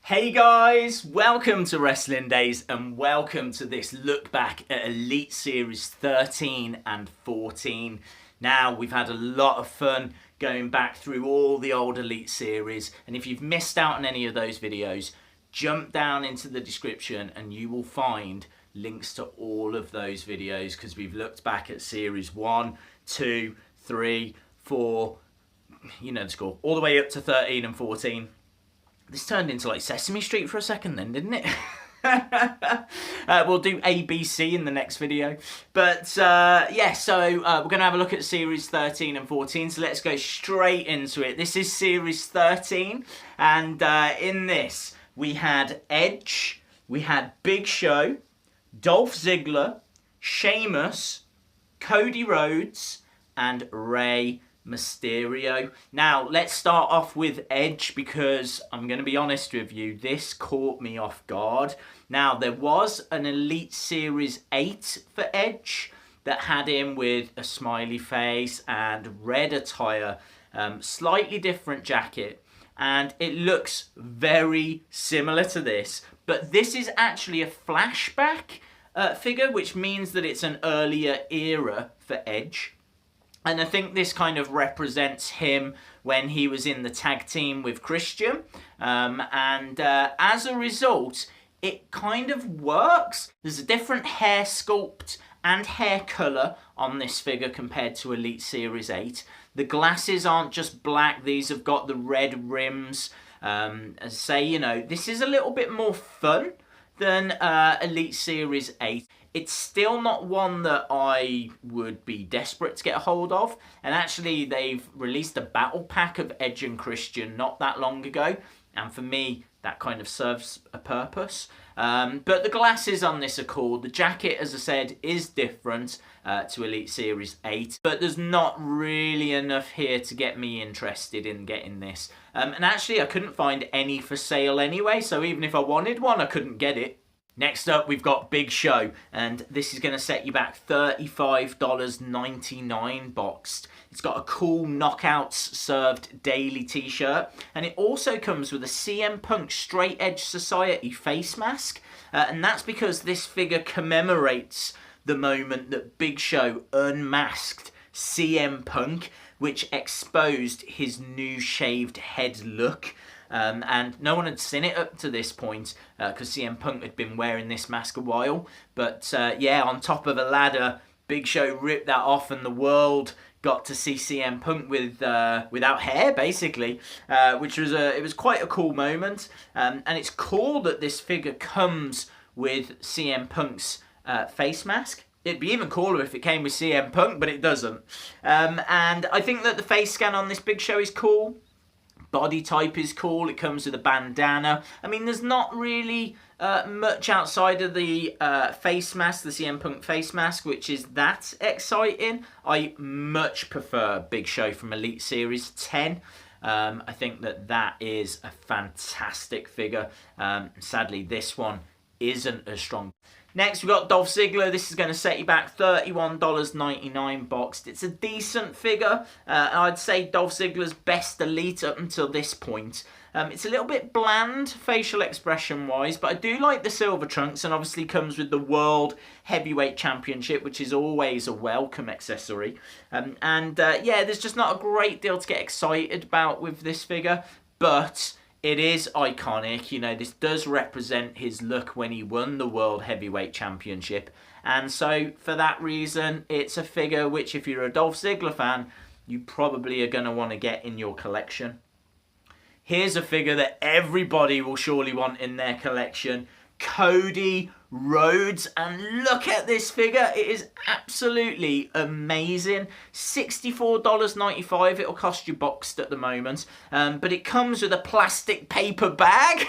Hey guys, welcome to Wrestling Days and welcome to this look back at Elite Series 13 and 14. Now, we've had a lot of fun going back through all the old Elite Series, and if you've missed out on any of those videos, jump down into the description and you will find links to all of those videos because we've looked back at Series 1, 2, 3, 4, you know the score, all the way up to 13 and 14. This turned into like Sesame Street for a second then, didn't it? We'll do ABC in the next video. But yeah, so we're going to have a look at Series 13 and 14. So let's go straight into it. This is Series 13. And in this, we had Edge, we had Big Show, Dolph Ziggler, Sheamus, Cody Rhodes, and Rey Mysterio. Now, let's start off with Edge because I'm going to be honest with you, this caught me off guard. Now, there was an Elite Series 8 for Edge that had him with a smiley face and red attire, slightly different jacket, and it looks very similar to this, but this is actually a flashback figure, which means that it's an earlier era for Edge. And I think this kind of represents him when he was in the tag team with Christian. As a result, it kind of works. There's a different hair sculpt and hair colour on this figure compared to Elite Series 8. The glasses aren't just black. These have got the red rims. As I say, you know, this is a little bit more fun than Elite Series 8. It's still not one that I would be desperate to get a hold of. And actually, they've released a battle pack of Edge and Christian not that long ago. And for me, that kind of serves a purpose. But the glasses on this are cool. The jacket, as I said, is different to Elite Series 8. But there's not really enough here to get me interested in getting this. And actually, I couldn't find any for sale anyway. So even if I wanted one, I couldn't get it. Next up, we've got Big Show, and this is going to set you back $35.99 boxed. It's got a cool Knockouts Served Daily t-shirt, and it also comes with a CM Punk Straight Edge Society face mask, and that's because this figure commemorates the moment that Big Show unmasked CM Punk, which exposed his new shaved head look. And no one had seen it up to this point because CM Punk had been wearing this mask a while. But yeah, on top of a ladder, Big Show ripped that off and the world got to see CM Punk with without hair, basically, which was it was quite a cool moment. And it's cool that this figure comes with CM Punk's face mask. It'd be even cooler if it came with CM Punk, but it doesn't. And I think that the face scan on this Big Show is cool. Body type is cool. It comes with a bandana. I mean, there's not really much outside of the face mask, the CM Punk face mask, which is that exciting. I much prefer Big Show from Elite Series 10. I think that is a fantastic figure. Sadly, this one isn't as strong. Next, we've got Dolph Ziggler. This is going to set you back $31.99 boxed. It's a decent figure. I'd say Dolph Ziggler's best Elite up until this point. It's a little bit bland facial expression-wise, but I do like the silver trunks, and obviously comes with the World Heavyweight Championship, which is always a welcome accessory. Yeah, there's just not a great deal to get excited about with this figure, but it is iconic. You know, this does represent his look when he won the World Heavyweight Championship. And so, for that reason, it's a figure which, if you're a Dolph Ziggler fan, you probably are going to want to get in your collection. Here's a figure that everybody will surely want in their collection. Cody Rhodes, and look at this figure. It is absolutely amazing. $64.95 it'll cost you boxed at the moment, but it comes with a plastic paper bag.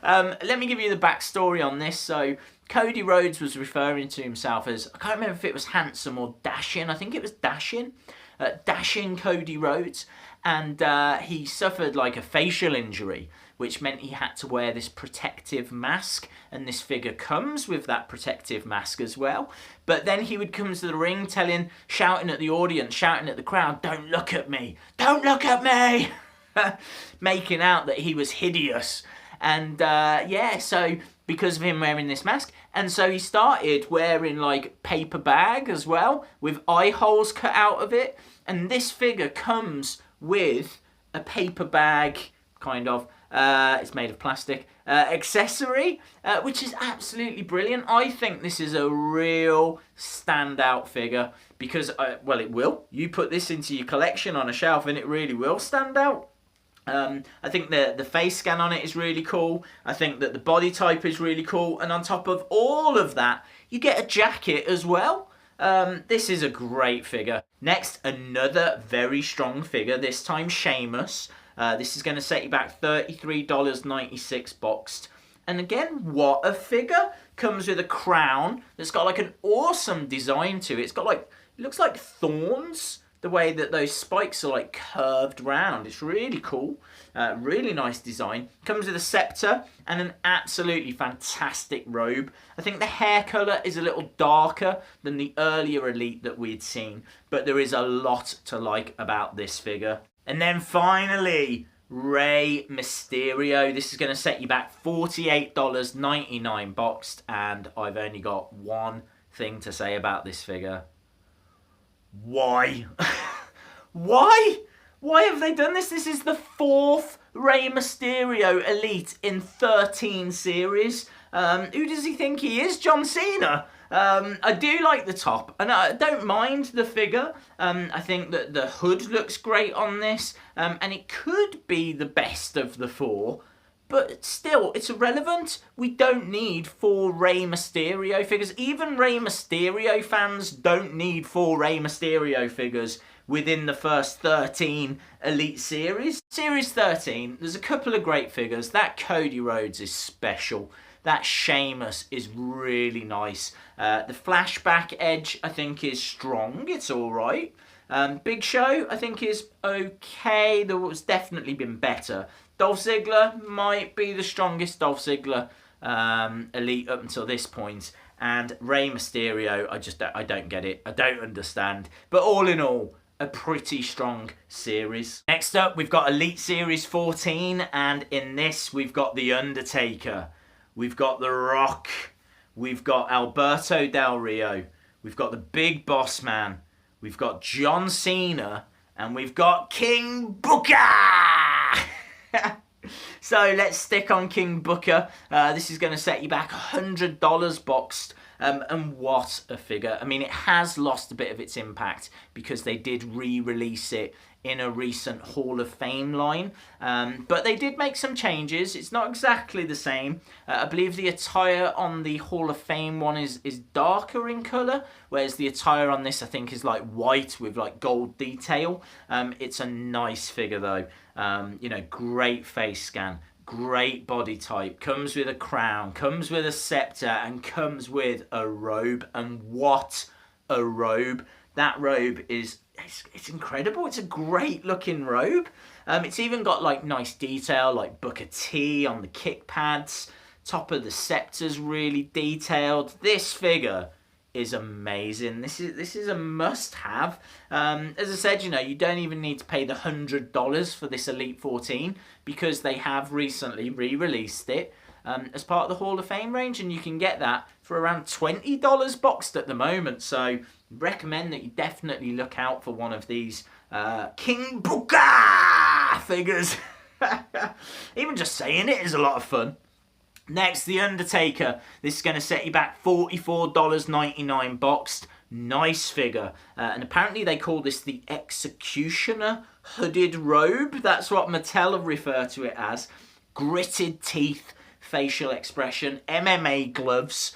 Let me give you the backstory on this. So Cody Rhodes was referring to himself as, I can't remember if it was handsome or dashing. I think it was dashing. Dashing Cody Rhodes, and he suffered like a facial injury, which meant he had to wear this protective mask, and this figure comes with that protective mask as well. But then he would come to the ring shouting at the audience, shouting at the crowd, "Don't look at me, don't look at me," making out that he was hideous. And yeah, so because of him wearing this mask, and so he started wearing like paper bag as well with eye holes cut out of it. And this figure comes with a paper bag, kind of. It's made of plastic accessory, which is absolutely brilliant. I think this is a real standout figure because, well, it will. You put this into your collection on a shelf and it really will stand out. I think the face scan on it is really cool. I think that the body type is really cool. And on top of all of that, you get a jacket as well. This is a great figure. Next, another very strong figure, this time Sheamus. This is going to set you back $33.96 boxed. And again, what a figure. Comes with a crown that's got like an awesome design to it. It's got like, it looks like thorns, the way that those spikes are like curved round. It's really cool. Really nice design. Comes with a scepter and an absolutely fantastic robe. I think the hair colour is a little darker than the earlier Elite that we'd seen, but there is a lot to like about this figure. And then finally, Rey Mysterio. This is going to set you back $48.99 boxed, and I've only got one thing to say about this figure. Why? Why? Why have they done this? This is the 4th Rey Mysterio Elite in 13 series. Who does he think he is? John Cena? I do like the top, and I don't mind the figure. I think that the hood looks great on this, and it could be the best of the 4. But still, it's irrelevant. We don't need 4 Rey Mysterio figures. Even Rey Mysterio fans don't need 4 Rey Mysterio figures within the first 13 Elite Series. Series 13, there's a couple of great figures. That Cody Rhodes is special. That Sheamus is really nice. The flashback edge, I think, is strong. It's all right. Big Show, I think, is okay. There was definitely been better. Dolph Ziggler might be the strongest Dolph Ziggler Elite up until this point. And Rey Mysterio, I don't get it. I don't understand. But all in all, a pretty strong series. Next up, we've got Elite Series 14. And in this, we've got The Undertaker. We've got The Rock. We've got Alberto Del Rio. We've got the Big Boss Man. We've got John Cena. And we've got King Booker! So let's stick on King Booker. This is going to set you back $100 boxed. And what a figure. I mean, it has lost a bit of its impact because they did re-release it in a recent Hall of Fame line. But they did make some changes. It's not exactly the same. I believe the attire on the Hall of Fame one is darker in colour, whereas the attire on this, I think, is like white with like gold detail. It's a nice figure though. You know, great face scan. Great body type, comes with a crown, comes with a scepter, and comes with a robe. And what a robe. That robe is, it's incredible. It's a great looking robe. It's even got like nice detail, like Booker T on the kick pads. Top of the scepter's really detailed. This figure is amazing. This is a must-have. As I said, you know, you don't even need to pay the $100 for this Elite 14 because they have recently re-released it as part of the Hall of Fame range, and you can get that for around $20 boxed at the moment. So recommend that you definitely look out for one of these King Booker figures. Even just saying it is a lot of fun. Next, The Undertaker. This is going to set you back $44.99 boxed. Nice figure. And apparently they call this the Executioner Hooded Robe. That's what Mattel have referred to it as. Gritted teeth, facial expression, MMA gloves.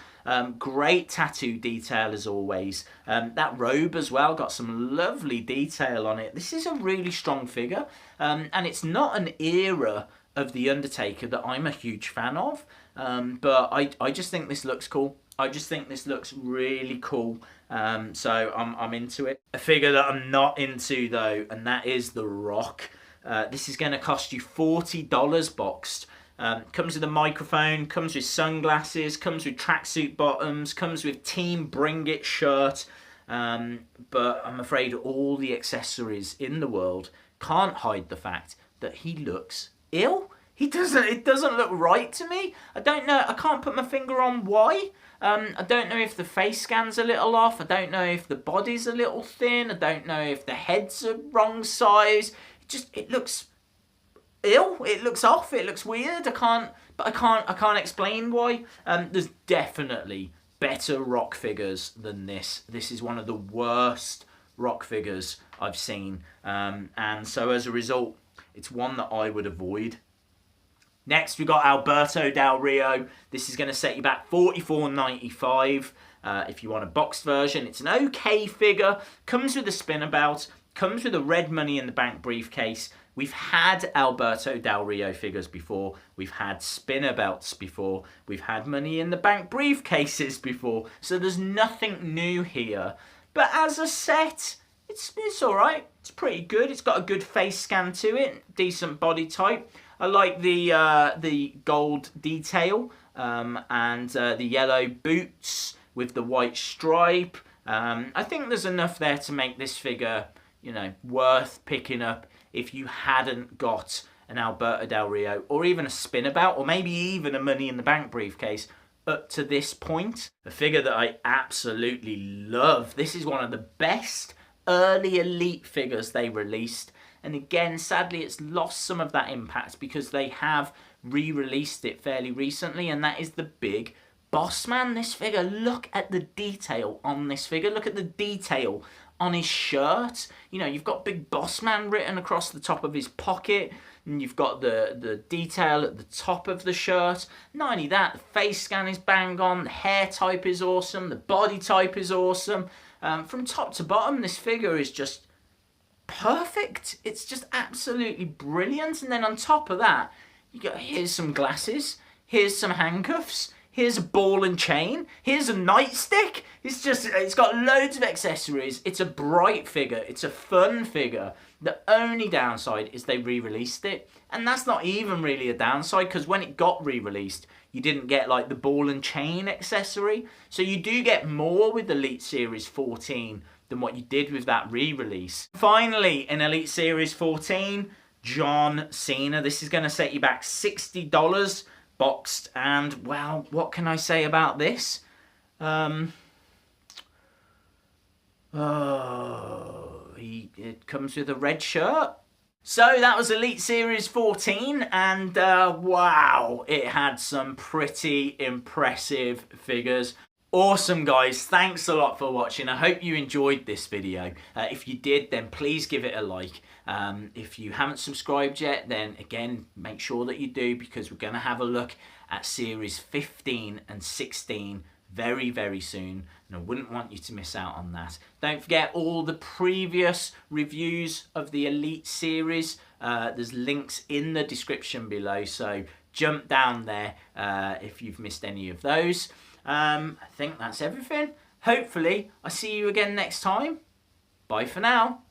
Great tattoo detail as always. That robe as well, got some lovely detail on it. This is a really strong figure. And it's not an era of The Undertaker that I'm a huge fan of. But I just think this looks cool. I just think this looks really cool. So I'm into it. A figure that I'm not into though, and that is The Rock. This is going to cost you $40 boxed. Comes with a microphone, comes with sunglasses, comes with tracksuit bottoms, comes with Team Bring It shirt. But I'm afraid all the accessories in the world can't hide the fact that he looks ill. It doesn't look right to me. I don't know. I can't put my finger on why. I don't know if the face scan's a little off. I don't know if the body's a little thin. I don't know if the head's a wrong size. It looks ill. It looks off. It looks weird. I can't explain why. There's definitely better rock figures than this. This is one of the worst rock figures I've seen. And so as a result, it's one that I would avoid. Next, we got Alberto Del Rio. This is going to set you back $44.95 if you want a boxed version. It's an okay figure. Comes with a spinner belt. Comes with a red Money in the Bank briefcase. We've had Alberto Del Rio figures before. We've had spinner belts before. We've had Money in the Bank briefcases before. So there's nothing new here. But as a set, it's all right. It's pretty good. It's got a good face scan to it. Decent body type. I like the gold detail and the yellow boots with the white stripe. I think there's enough there to make this figure, worth picking up if you hadn't got an Alberto Del Rio or even a spinner belt or maybe even a Money in the Bank briefcase up to this point. A figure that I absolutely love. This is one of the best early Elite figures they released. And again, sadly, it's lost some of that impact because they have re-released it fairly recently, and that is the Big Boss Man. This figure, look at the detail on this figure. Look at the detail on his shirt. You've got Big Boss Man written across the top of his pocket, and you've got the detail at the top of the shirt. Not only that, the face scan is bang on, the hair type is awesome, the body type is awesome. From top to bottom, this figure is just perfect. It's just absolutely brilliant. And then on top of that, here's some glasses, here's some handcuffs, here's a ball and chain, here's a nightstick. It's got loads of accessories. It's a bright figure. It's a fun figure. The only downside is they re-released it. And that's not even really a downside because when it got re-released, you didn't get like the ball and chain accessory. So you do get more with Elite Series 14 than what you did with that re-release. Finally, in Elite Series 14, John Cena. This is going to set you back $60 boxed. And, well, what can I say about this? It comes with a red shirt. So that was Elite Series 14, and wow, it had some pretty impressive figures. Awesome, guys. Thanks a lot for watching. I hope you enjoyed this video. If you did, then please give it a like. If you haven't subscribed yet, then again, make sure that you do, because we're going to have a look at Series 15 and 16 very, very soon, and I wouldn't want you to miss out on that. Don't forget all the previous reviews of the Elite Series. There's links in the description below, so jump down there if you've missed any of those. I think that's everything. Hopefully, I'll see you again next time. Bye for now.